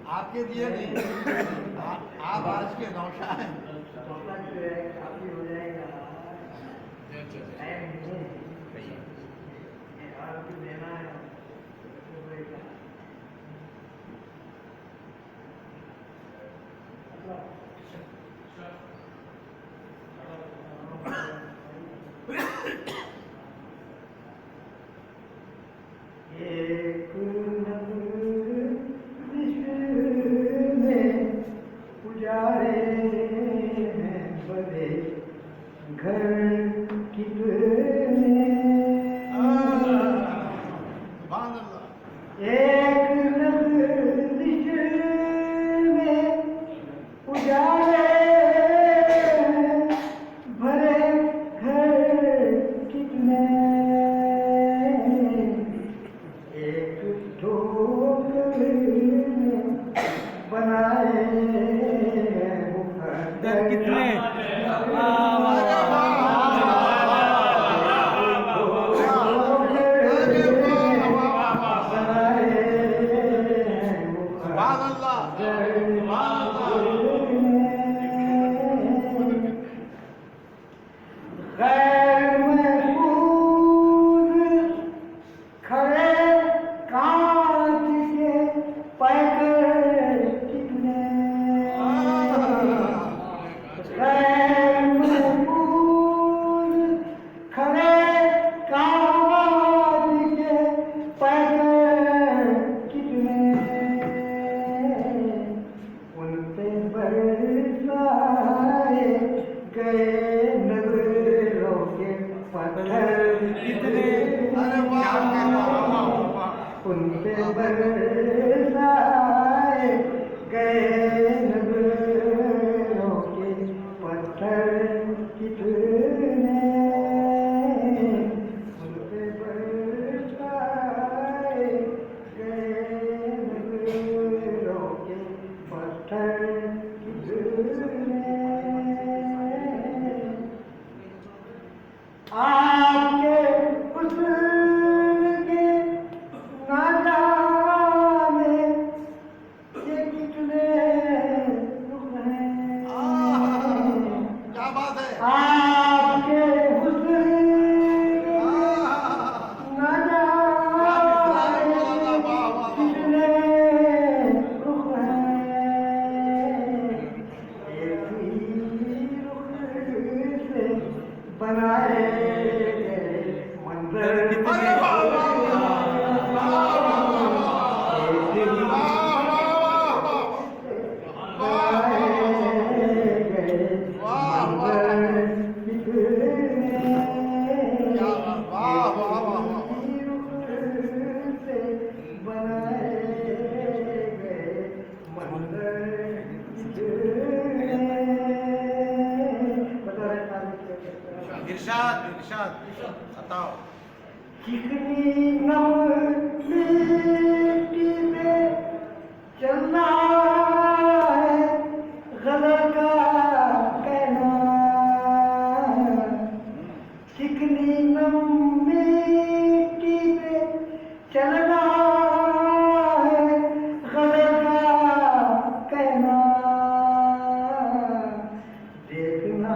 आपके दिए नहीं, आप आज के नौशा हैं। काफी हो जाएगा। आपको देना है एक में उजारे हैं बड़े घर कितने, एक नज़रिश में उजारे भरे घर कितने, एक ठोकर में बनाए मुखर कितने, उनसे बरसाए गए नज़रों के पत्थर कितने, उनसे बरसाए गए नज़रों के पत्थर कितने, आपके बनाए मंदिर कितने, इरशाद इरशाद बताओ। चिकनी मिट्टी में चलना है गदर का कहना, चिकनी मिट्टी में चलना है गदर का कहना, देखना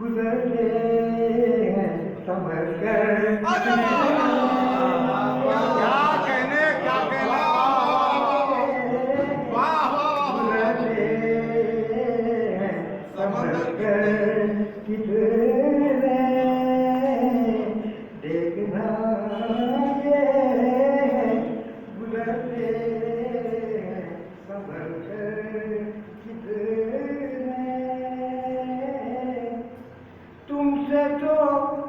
गुजरते हैं समझ कर क्या कहने क्या कहना, गुजरते हैं समझ कर कितने, देखना ये गुजरते हैं समझ कर कितने, तुमसे तो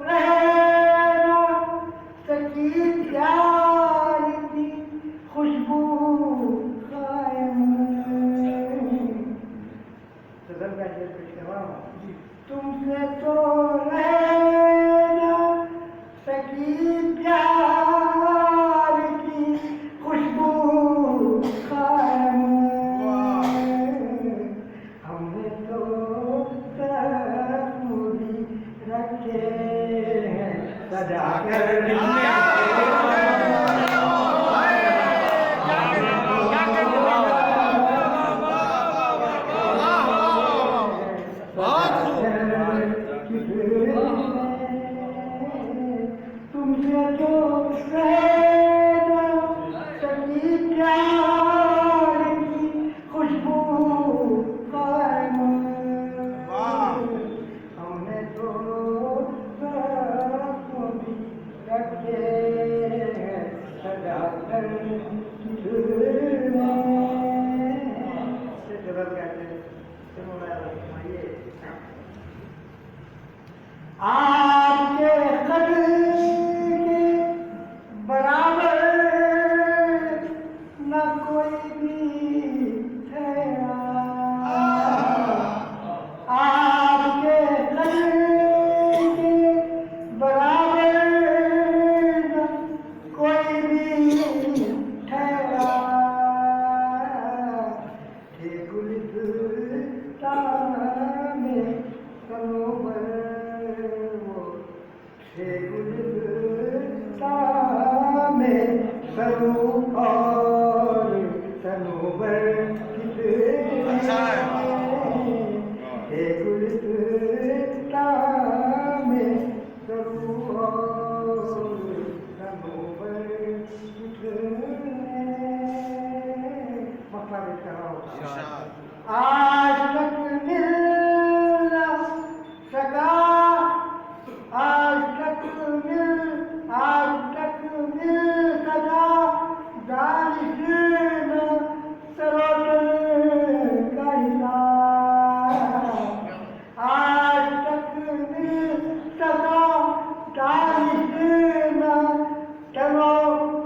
रहना सकी प्यार की खुशबू कायम, तुमसे तो रहना सकी प्यार की खुशबू कायम, हमने तो रखे हैं सजा कर तनु और सनोवर कितने अच्छा है। हे गुलता में तनु और सनोवर कितने मसला बेचारा होता है। इरशाद। आज तक मिल न सका आज तक मिल सका दानिश न सरोतन का हिसाब आज तक मिल सका दानिश न सरोतन